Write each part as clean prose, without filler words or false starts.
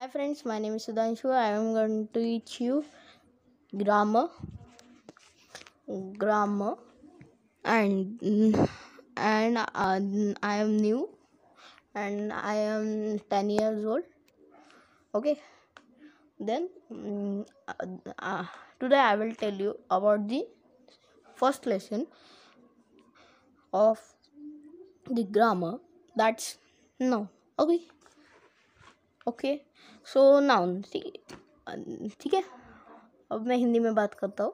Hi friends, my name is Sudhanshu. I am going to teach you grammar, grammar, and I am new and I am 10 years old. Okay, then today I will tell you about the first lesson of the grammar. That's noun. Okay, okay. So noun. ठीक है. अब मैं हिंदी में बात करता हूँ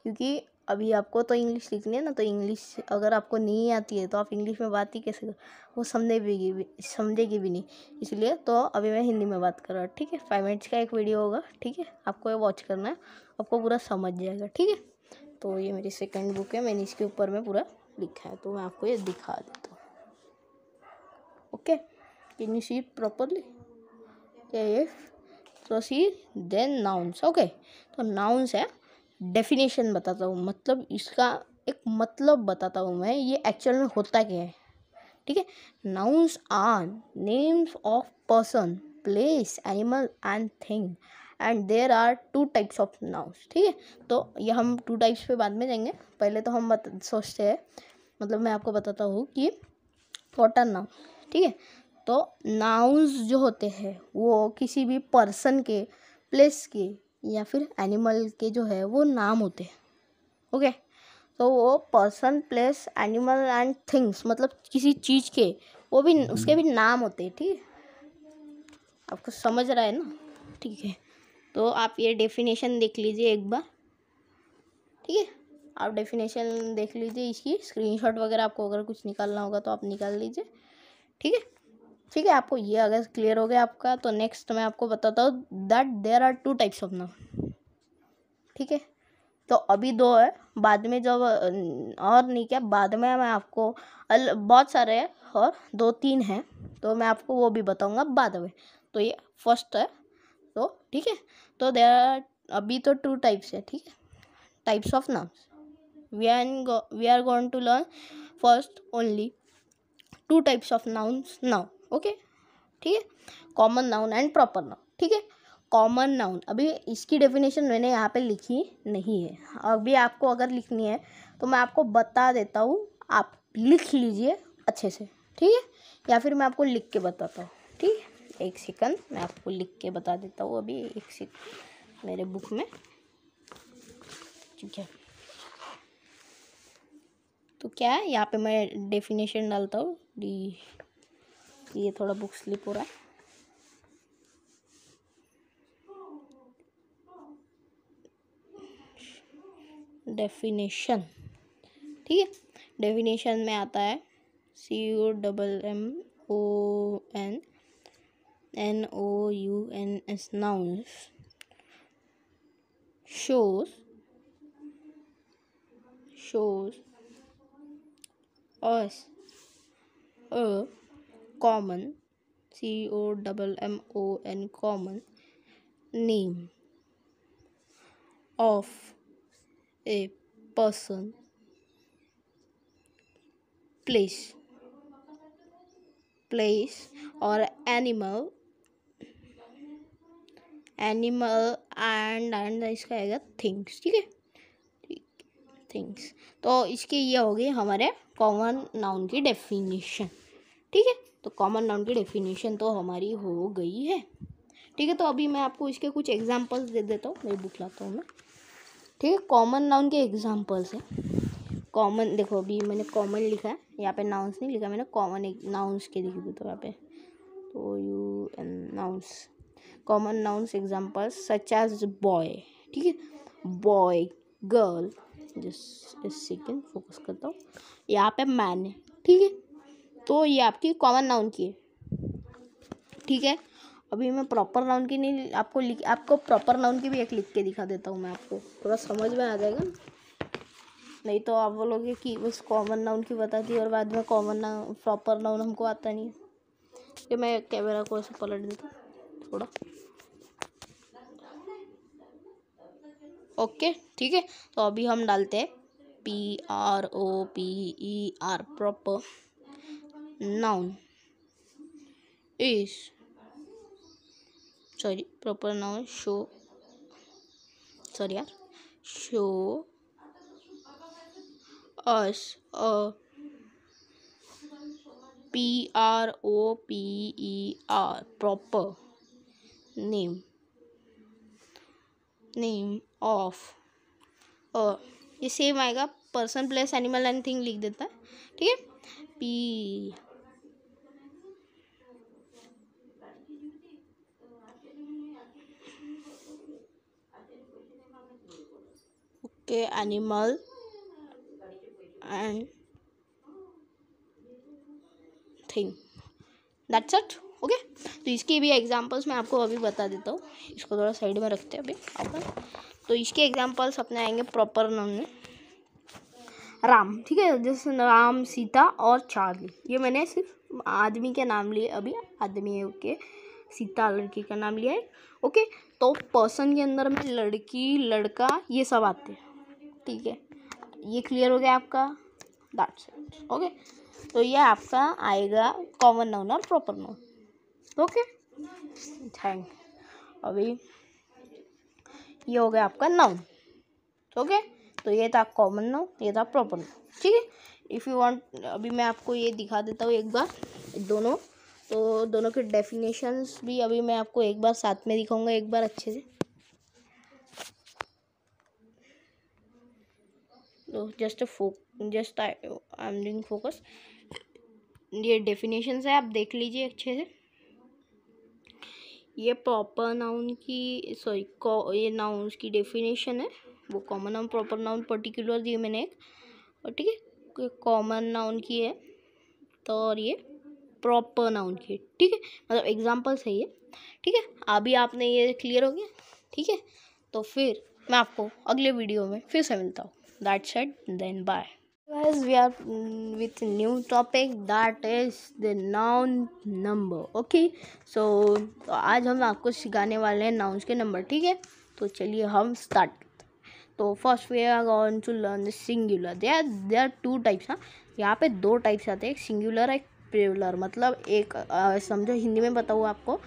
क्योंकि अभी आपको तो इंग्लिश लिखनी है ना, तो इंग्लिश अगर आपको नहीं आती है तो आप इंग्लिश में बात ही कैसे कर, वो समझेगी भी नहीं, इसलिए तो अभी मैं हिंदी में बात कर रहा हूँ. ठीक है, 5 मिनट्स का एक वीडियो होगा. ठीक है, आपको ये वॉच करना है, आपको पूरा समझ जाएगा. ठीक है, तो ये मेरी सेकंड बुक है, मैंने इसके ऊपर में पूरा लिखा है, तो मैं आपको ये दिखा देता हूँ. Okay, can you see it properly? तो सी देन नाउन्स. ओके, तो नाउन्स है, डेफिनेशन बताता हूँ, मतलब इसका एक मतलब बताता हूँ मैं, ये एक्चुअल में होता क्या है. ठीक है, nouns are names of person, place, animal and thing, and there are 2 types of nouns. ठीक है, तो ये हम 2 टाइप्स पे बाद में जाएंगे. पहले तो हम सोचते हैं, मतलब मैं आपको बताता हूँ कि व्हाट आर नाउन. ठीक है, तो नाउन्स जो होते हैं वो किसी भी पर्सन के, प्लेस के या फिर एनिमल के जो है वो नाम होते हैं. ओके, तो वो person, place, animal and things, मतलब किसी चीज़ के, वो भी उसके भी नाम होते हैं. ठीक है, आपको समझ रहा है ना? ठीक है, तो आप ये डेफिनेशन देख लीजिए एक बार. ठीक है, आप डेफिनेशन देख लीजिए, इसकी स्क्रीनशॉट वगैरह आपको अगर कुछ निकालना होगा तो आप निकाल लीजिए. ठीक है, ठीक है, आपको ये अगर क्लियर हो गया आपका, तो नेक्स्ट मैं आपको बताता हूँ that there are 2 types of noun. ठीक है, तो अभी 2 है, बाद में जब और नहीं, क्या बाद में मैं आपको बहुत सारे हैं और 2-3 हैं, तो मैं आपको वो भी बताऊंगा बाद में. तो ये फर्स्ट है. तो ठीक है, तो देयर आर अभी तो 2 टाइप्स है. ठीक है, types of nouns. We are going to learn first only 2 types of nouns now. Okay, ठीक है, common noun and proper noun. ठीक है, कॉमन नाउन, अभी इसकी डेफिनेशन मैंने यहाँ पे लिखी नहीं है, अभी आपको अगर लिखनी है तो मैं आपको बता देता हूँ, आप लिख लीजिए अच्छे से. ठीक है, या फिर मैं आपको लिख के बताता हूँ. ठीक है, एक सेकंड, मैं आपको लिख के बता देता हूँ अभी, एक सेकंड मेरे बुक में. ठीक है, तो क्या है, यहाँ पे मैं डेफिनेशन डालता हूँ. ये थोड़ा बुक स्लिप हो रहा है. डेफिनेशन. ठीक है, डेफिनेशन में आता है COMMONNOUNS nouns shows us a common common name of a person, place or animal and इसका आएगा थिंग्स. ठीक है, थिंग्स. तो इसके ये हो गई हमारे कॉमन नाउन की डेफिनेशन. ठीक है, तो कॉमन नाउन की डेफिनेशन तो हमारी हो गई है. ठीक है, तो अभी मैं आपको इसके कुछ एग्जांपल्स दे देता हूँ, मेरी बुक लाता हूँ मैं. ठीक है, कॉमन नाउन के एग्जांपल्स हैं. कॉमन देखो, अभी मैंने कॉमन लिखा है, यहाँ पे नाउन्स नहीं लिखा मैंने, कॉमन नाउन्स के लिख देता हूँ यहाँ पे. तो nouns, common nouns examples such as boy. ठीक है, boy, girl, just second focus करता हूँ, यहाँ पे मैन है. ठीक है, तो ये आपकी कॉमन नाउन की है. ठीक है, अभी मैं प्रॉपर नाउन की नहीं, आपको प्रॉपर नाउन की भी एक लिख के दिखा देता हूँ मैं, आपको थोड़ा समझ में आ जाएगा. नहीं तो आप बोलोगे कि बस कॉमन नाउन की बता दी और बाद में कॉमन नाउन, प्रॉपर नाउन हमको आता नहीं. ये मैं कैमरा को ऐसे पलट देता हूँ थोड़ा. ओके, ठीक है, तो अभी हम डालते हैं PROPER. Proper noun is sorry, proper noun show, sorry यार, show us a PROPER proper name of ये सेम आएगा, person place animal and thing लिख देता है, ठीक है। P okay, animal and thing, that's it. Okay, तो इसके भी एग्जांपल्स मैं आपको अभी बता देता हूँ। इसको थोड़ा साइड में रखते हैं अभी अपन। तो इसके एग्जांपल्स अपने आएंगे प्रॉपर नाउन में। राम, ठीक है, जैसे राम, सीता और चार्ली, ये मैंने सिर्फ आदमी के नाम लिए, अभी आदमी है, ओके। सीता लड़की का नाम लिया है, ओके। तो पर्सन के अंदर में लड़की, लड़का, ये सब आते हैं, ठीक है। ये क्लियर हो गया आपका, दैट्स इट, ओके। तो ये आपका आएगा कॉमन नाउन और प्रॉपर नाउन, ओके। थैंक, अभी ये हो गया आपका नाउन, ओके। तो ये था कॉमन नाउन, ये था प्रॉपर नाउन, ठीक है। इफ़ यू वांट, अभी मैं आपको ये दिखा देता हूँ एक बार दोनों, तो दोनों के डेफिनेशंस भी अभी मैं आपको एक बार साथ में दिखाऊंगा, एक बार अच्छे से। तो just I am doing focus. ये डेफिनेशंस है, आप देख लीजिए अच्छे से। ये प्रॉपर नाउन की, सॉरी, ये नाउन्स की डेफिनेशन है, वो common noun, proper noun, particular दी मैंने एक, और ठीक है, कॉमन नाउन की है तो, और ये प्रॉपर नाउन की है, ठीक है, मतलब एग्जांपल्स है ये, ठीक है। अभी आपने ये क्लियर हो गया, ठीक है। तो फिर मैं आपको अगले वीडियो में फिर से मिलता हूँ, that's it, then bye guys, we are with new topic, that is the noun number, okay। so तो आज हम आपको सिखाने वाले हैं नाउन्स के नंबर, ठीक है। तो चलिए हम स्टार्ट करते हैं। तो first we are going to learn the singular. They are two types, हाँ, यहाँ पे दो टाइप्स आते हैं, एक सिंगुलर एक प्लूरल, मतलब एक समझो हिंदी में बताऊँ आपको,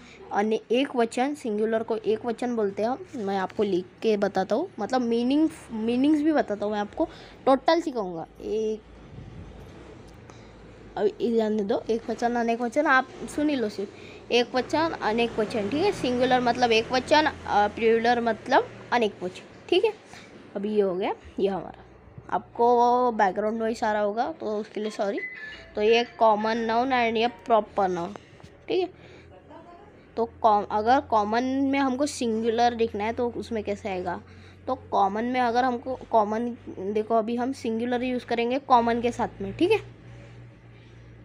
एक वचन, सिंगुलर को एक वचन बोलते हैं हम। मैं आपको लिख के बताता हूँ, मतलब मीनिंग्स भी बताता हूँ मैं आपको, टोटल सिखाऊंगा। एक, अभी ध्यान दे दो, एक वचन अनेक वचन, आप सुन ही लो सिर्फ, एक वचन अनेक वचन, ठीक है। सिंगुलर मतलब एक वचन, प्लूरल मतलब अनेक वचन, ठीक है। अभी ये हो गया, ये हमारा, आपको बैकग्राउंड वॉइस आ रहा होगा तो उसके लिए सॉरी। तो ये कॉमन नाउन एंड ये प्रॉपर नाउन, ठीक है। तो अगर कॉमन में हमको सिंगुलर लिखना है तो उसमें कैसे आएगा, तो कॉमन में अगर हमको कॉमन, देखो अभी हम सिंगुलर यूज़ करेंगे कॉमन के साथ में, ठीक है,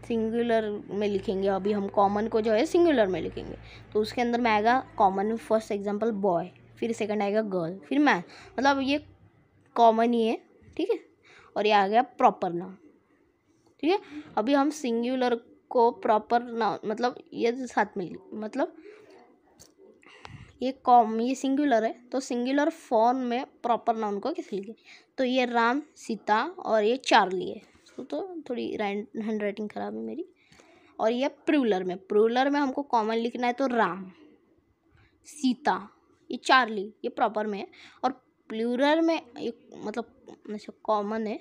सिंगुलर में लिखेंगे। अभी हम कॉमन को जो है सिंगुलर में लिखेंगे, तो उसके अंदर में आएगा कॉमन में फर्स्ट एग्जांपल बॉय, फिर सेकंड आएगा गर्ल, फिर मैन, मतलब ये कॉमन ही है, ठीक है। और ये आ गया प्रॉपर नाउन, ठीक है। अभी हम सिंगुलर को प्रॉपर नाउन, मतलब ये साथ में, मतलब ये सिंगुलर है, तो सिंगुलर फॉर्म में प्रॉपर नाउन को कैसे लिखे, तो ये राम, सीता और ये चार्ली है। तो थोड़ी हैंड राइटिंग खराब है मेरी। और ये प्लूरल में हमको कॉमन लिखना है, तो राम, सीता, ये चार्ली, ये प्रॉपर में है। और प्लूरल में ये मतलब कॉमन है,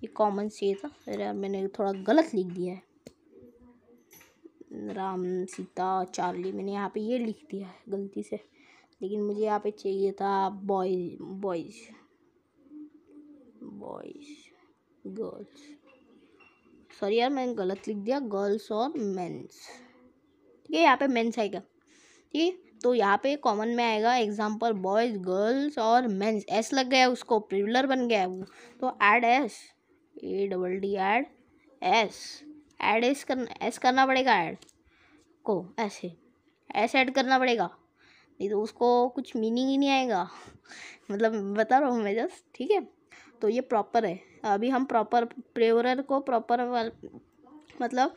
ये कॉमन से था, अरे यार मैंने थोड़ा गलत लिख दिया है, राम, सीता, चार्ली, मैंने यहाँ पे ये लिख दिया है गलती से, लेकिन मुझे यहाँ पे चाहिए था बॉयज़ गर्ल्स, सॉरी यार मैंने गलत लिख दिया, गर्ल्स और मेंस, ठीक है। यहाँ पे मेंस आएगा, ठीक है। तो यहाँ पे कॉमन में आएगा एग्जाम्पल बॉयज़, गर्ल्स और मेंस, एस लग गया उसको, प्लूरल बन गया है वो, तो add S, ADD add S करना पड़ेगा, ऐड को ऐसे ऐड करना पड़ेगा, नहीं तो उसको कुछ मीनिंग ही नहीं आएगा मतलब बता रहा हूँ मैं जस्ट, ठीक है। तो ये प्रॉपर है। अभी हम प्रॉपर प्लूरल को मतलब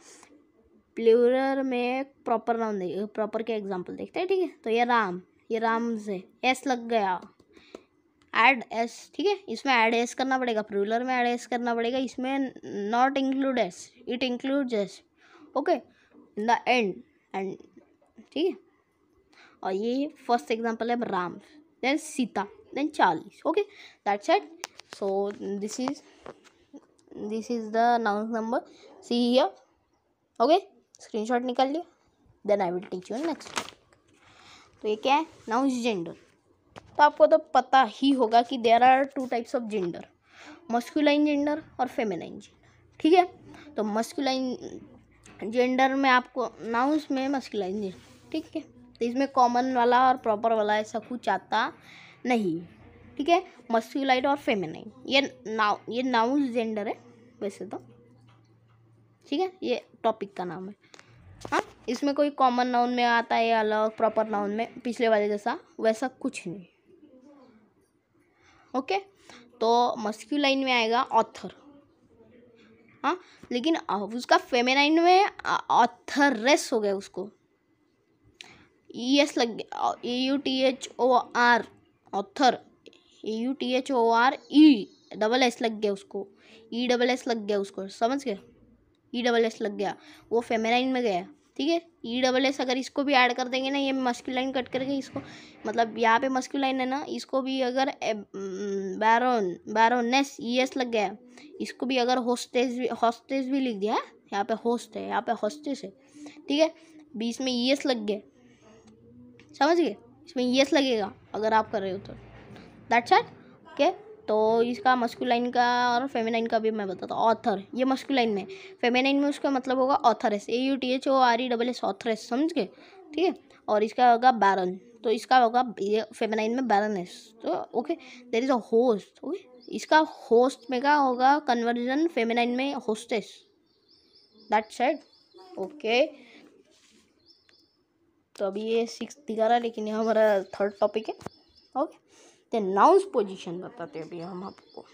प्लूरल में प्रॉपर नाउन देंगे, प्रॉपर के एग्जांपल देखते हैं, ठीक है। तो ये राम से एस लग गया, ऐड एस, ठीक है, इसमें ऐड एस करना पड़ेगा, प्लूरल में ऐड एस करना पड़ेगा, इसमें not include S, it includes S, okay, in the end, ठीक है। और ये फर्स्ट एग्जाम्पल है राम, देन सीता, देन 40. Okay, that's it. So this is the noun number. See here. Okay, screenshot निकाल लिया. Then I will teach you next. तो ये क्या है? Noun gender. तो आपको तो पता ही होगा कि there are 2 types of gender, masculine gender और फेमिनाइन जेंडर. ठीक है, तो मस्कुलाइन जेंडर में आपको नाउन्स में मस्कुलाइन जेंडर. ठीक है, तो इसमें कॉमन वाला और प्रॉपर वाला ऐसा कुछ आता नहीं. ठीक है, मस्कुलाइन और फेमिनाइन ये नाउन्स जेंडर है वैसे तो. ठीक है, ये टॉपिक का नाम है. हाँ, इसमें कोई कॉमन नाउन में आता है या अलग प्रॉपर नाउन में पिछले वाले जैसा वैसा कुछ नहीं. ओके, तो मस्कुलाइन में आएगा ऑथर. हाँ, लेकिन अब उसका फेमिनाइन में ऑथरेस हो गया, उसको ES लग गया, AUTHOR ऑथर, AUTHORE लग गया उसको, ESS लग गया उसको. समझ गए? ESS लग गया, वो फेमिनाइन में गया. ठीक है, ESS अगर इसको भी ऐड कर देंगे ना, ये मस्कुलाइन कट करके इसको, मतलब यहाँ पे मस्कुलाइन है ना, इसको भी अगर बैरोनेस ES लग गया, इसको भी अगर हॉस्टेस भी लिख दिया, यहाँ पे होस्ट है, यहाँ पे हॉस्टेस है. ठीक है, बीच में ES लग गया. समझ गए? इसमें ES लगेगा अगर आप कर रहे हो तो. That's it. ओके, तो इसका मस्कुलाइन का और फेमिनाइन का भी मैं बताता हूँ. ऑथर ये मस्कुलाइन में, फेमिनाइन में उसका मतलब होगा ऑथरेस, AUTHORESS ऑथरेस. समझ गए? ठीक है, और इसका होगा बैरन, तो इसका होगा ये फेमिनाइन में बैरनेस. तो okay, there is a host. Okay, इसका होस्ट में का होगा कन्वर्जन फेमिनाइन में होस्टेस. That's it. ओके, तो अभी ये 6 दिखा रहा है, लेकिन ये हमारा 3rd टॉपिक है. ओके, तो नाउन्स पोजीशन बताते हैं अभी हम आपको.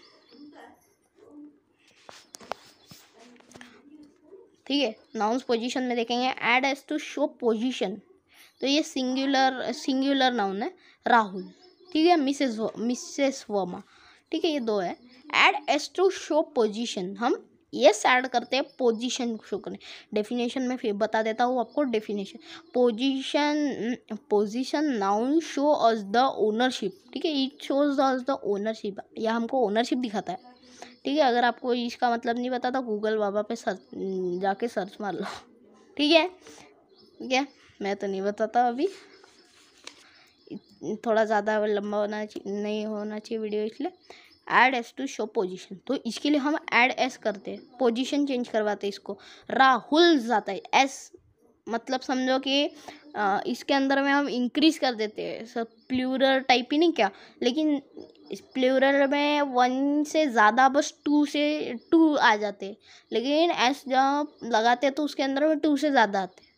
ठीक है, नाउन्स पोजीशन में देखेंगे add S to show position. तो ये सिंगुलर नाउन है, राहुल. ठीक है, मिसेस वर्मा. ठीक है, ये 2 है. Add S to show position, हम यस ऐड करते हैं पोजीशन शो करने. डेफिनेशन में फिर बता देता हूँ आपको. Definition, position noun show us the ownership. ठीक है, it shows us the ownership, या हमको ओनरशिप दिखाता है. ठीक है, अगर आपको इसका मतलब नहीं पता तो गूगल बाबा पे जाके सर्च मार लो. ठीक है, क्या मैं तो नहीं बताता अभी, थोड़ा ज़्यादा लंबा नहीं होना चाहिए वीडियो, इसलिए. Add S to show position, तो इसके लिए हम ऐड एस करते हैं, पोजीशन चेंज करवाते हैं. इसको राहुल जाता है एस, मतलब समझो कि इसके अंदर में हम इंक्रीज कर देते हैं. सब प्लूरल टाइप ही नहीं क्या, लेकिन इस प्लूरल में 1 से ज़्यादा बस 2 से 2 आ जाते हैं, लेकिन एस जब लगाते हैं तो उसके अंदर में 2 से ज़्यादा आते हैं.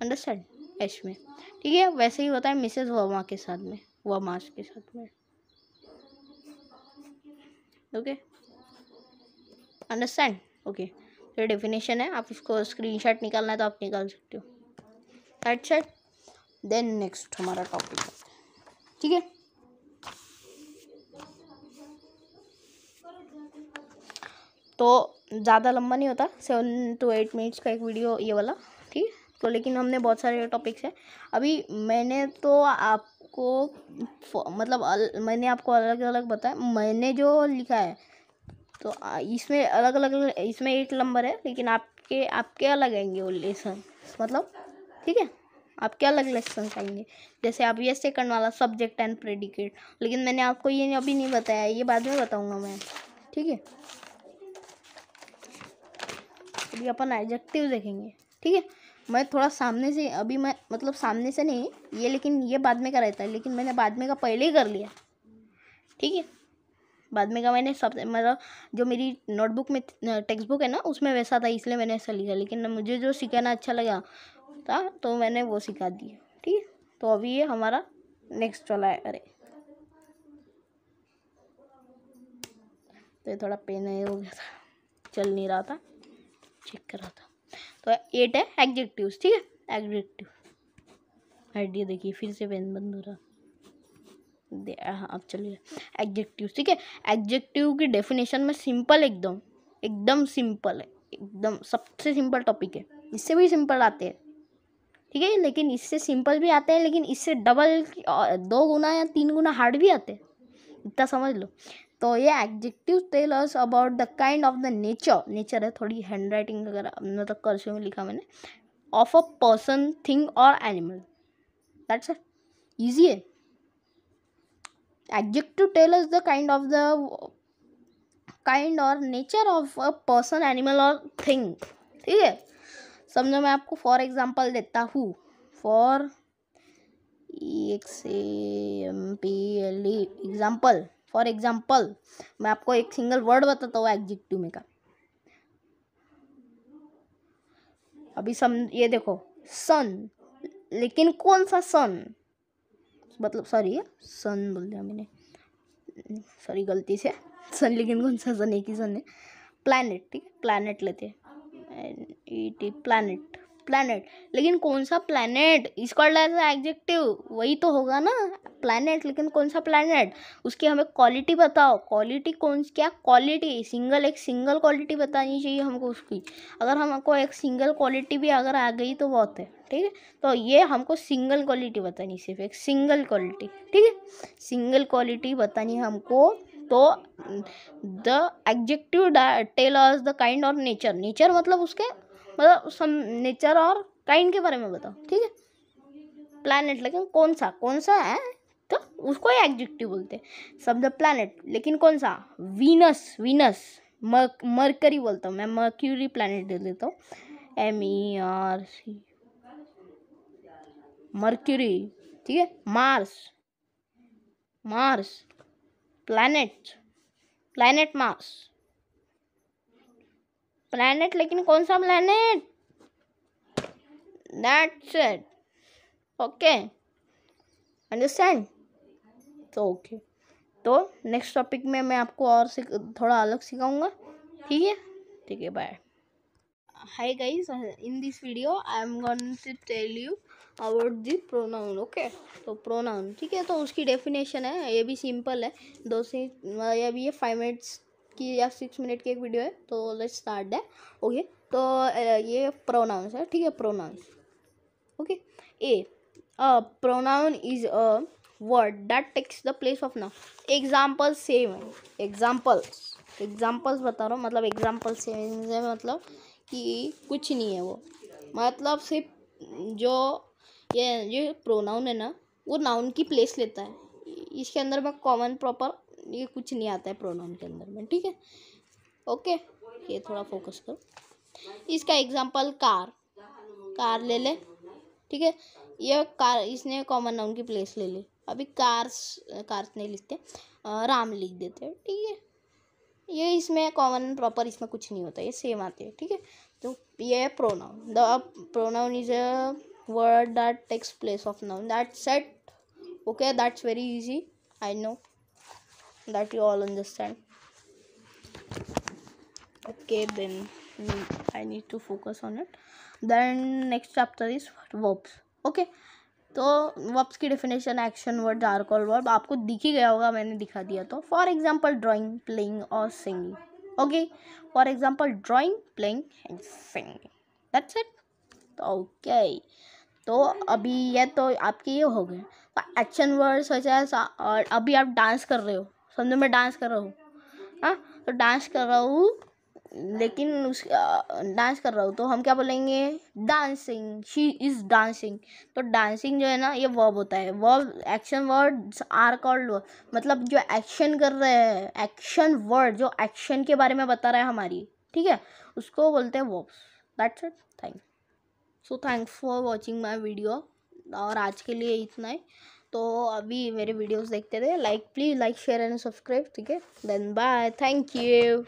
अंडरस्टैंड? एस में. ठीक है, वैसे ही होता है मिसेस वर्मा के साथ में, वर्मास के साथ में. Okay, understand? ओके, तो डेफिनेशन है, आप इसको स्क्रीनशॉट निकालना है तो आप निकाल सकते हो. That's it. देन नेक्स्ट हमारा टॉपिक है. ठीक है, तो ज़्यादा लंबा नहीं होता, 7 to 8 मिनट्स का एक वीडियो ये वाला. ठीक है, तो लेकिन हमने बहुत सारे टॉपिक्स हैं. अभी मैंने तो आपको मतलब मैंने आपको अलग अलग बताया, मैंने जो लिखा है तो इसमें अलग अलग, इसमें 8 नंबर है, लेकिन आपके अलग आएंगे वो लेसन, मतलब. ठीक है, आपके अलग लेसन आएंगे. जैसे आप ये सेकंड वाला सब्जेक्ट एंड प्रेडिकेट, लेकिन मैंने आपको ये अभी नहीं बताया, ये बाद में बताऊंगा मैं. ठीक है, अभी अपन एडजेक्टिव देखेंगे. ठीक है, मैं थोड़ा सामने से, अभी मैं मतलब सामने से नहीं ये, लेकिन ये बाद में का रहता है, लेकिन मैंने बाद में का पहले ही कर लिया. ठीक है, बाद में का मैंने सब, मतलब जो मेरी नोटबुक में टेक्स्ट बुक है ना, उसमें वैसा था, इसलिए मैंने ऐसा लिखा, लेकिन मुझे जो सिखाना अच्छा लगा था तो मैंने वो सिखा दिया. ठीक है, तो अभी ये हमारा नेक्स्ट वाला है. अरे तो ये थोड़ा पेन हो गया था, चल नहीं रहा था, चेक कर रहा था. तो 8 है एडजेक्टिव्स. ठीक है, एडजेक्टिव आइडिया देखिए, फिर से पेन बंद हो रहा. अब चलिए एडजेक्टिव्स. ठीक है, एडजेक्टिव की डेफिनेशन में सिंपल, एकदम सिंपल है, एकदम सबसे सिंपल टॉपिक है. इससे भी सिंपल आते हैं. ठीक है, लेकिन इससे सिंपल भी आते हैं, लेकिन इससे डबल 2 गुना या 3 गुना हार्ड भी आते हैं, इतना समझ लो। तो ये adjective tell us about the kind of the nature है, थोड़ी हैंड राइटिंग वगैरह मतलब कर्सिव में लिखा मैंने, ऑफ अ पर्सन, थिंग और एनिमल। दैट्स इट, इजी है। Adjective tell us the kind और nature of a person, animal और थिंग। ठीक है, समझो मैं आपको फॉर एग्जाम्पल देता हूँ, फॉर एग्जाम्पल, फॉर एग्जाम्पल मैं आपको एक सिंगल वर्ड बताता हूँ एडजेक्टिव में का। अभी ये देखो, सन, लेकिन कौन सा सन, मतलब सॉरी सन बोल दिया मैंने, सॉरी गलती से, सन लेकिन कौन सा सन, एक ही सन है। प्लैनेट, ठीक है, प्लैनेट लेते हैं, प्लैनेट, प्लैनेट, लेकिन कौन सा प्लैनेट, इसका एडजेक्टिव वही तो होगा ना, प्लैनेट, लेकिन कौन सा प्लैनेट, उसकी हमें क्वालिटी बताओ, क्वालिटी कौन, क्या क्वालिटी, एक सिंगल क्वालिटी बतानी चाहिए हमको उसकी। अगर हमको एक सिंगल क्वालिटी भी अगर आ गई तो बहुत है, ठीक है। तो ये हमको सिंगल क्वालिटी बतानी, सिर्फ एक सिंगल क्वालिटी, ठीक है, सिंगल क्वालिटी बतानी हमको। तो the adjective tell us the kind और नेचर मतलब उसके मतलब सम नेचर और काइंड के बारे में बताओ, ठीक है। प्लैनेट, लेकिन कौन सा है, तो उसको एडजेक्टिव बोलते हैं। शब्द प्लैनेट, लेकिन कौन सा, वीनस, मरकरी बोलता हूँ मैं, मर्क्यूरी प्लैनेट दे देता हूँ, MERC, मर्क्यूरी, ठीक है। मार्स, प्लैनेट मार्स, प्लैनेट, लेकिन कौन सा planet, that's it, okay, understand. तो ओके, तो नेक्स्ट टॉपिक में मैं आपको और थोड़ा अलग सिखाऊंगा, ठीक है, bye. Hi guys, in this video I am going to tell you about the pronoun, okay. तो प्रोनाउन, ठीक है, तो उसकी डेफिनेशन है, ये भी सिंपल है, या भी ये 5 मिनट्स की या 6 मिनट की एक वीडियो है, तो लेट्स स्टार्ट दैट, ओके। तो ये प्रोनाउंस है, ठीक है, pronouns, okay. Pronoun is a word that takes the place of noun. Example same है, एग्जाम्पल्स बता रहा हूँ, मतलब एग्जाम्पल सेम है, मतलब कि कुछ नहीं है वो, मतलब सिर्फ जो ये प्रोनाउन है ना, वो नाउन की प्लेस लेता है, इसके अंदर में कॉमन प्रॉपर ये कुछ नहीं आता है प्रोनाउन के अंदर में, ठीक है, ओके। ये थोड़ा फोकस करो, इसका एग्जाम्पल कार ले ले, ठीक है, ये कार इसने कॉमन नाउन की प्लेस ले ली। अभी कार्स नहीं लिखते, राम लिख देते हैं, ठीक है, ये इसमें कॉमन प्रॉपर इसमें कुछ नहीं होता, ये सेम आते हैं, ठीक है। तो ये pronoun, the pronoun is a word that takes place of noun, that's it, okay, that's very easy, I know that you all understand, okay, then I need to focus on it. Then next chapter is verbs, okay। तो verbs की definition, action word, are call verb, आपको दिख ही गया होगा, मैंने दिखा दिया। तो फॉर एग्जांपल ड्राइंग, प्लेइंग और singing, okay, for example drawing, playing and singing, that's it, तो ओके। तो अभी ये तो आपके ये हो गए, तो एक्शन वर्ड सच एज, और अभी आप डांस कर रहे हो, समझो मैं डांस कर रहा हूँ, हाँ, तो डांस कर रहा हूँ, लेकिन डांस कर रहा हूँ तो हम क्या बोलेंगे, डांसिंग, शी इज डांसिंग। तो डांसिंग जो है ना, ये वर्ब होता है, verb, action words are called verb, मतलब जो एक्शन कर रहे हैं, एक्शन वर्ड जो एक्शन के बारे में बता रहा है हमारी, ठीक है, उसको बोलते हैं verbs, that's it, thanks for watching my video, और आज के लिए इतना ही। तो अभी मेरे वीडियोस देखते रहे, please like share and subscribe, ठीक है, देन बाय, थैंक यू।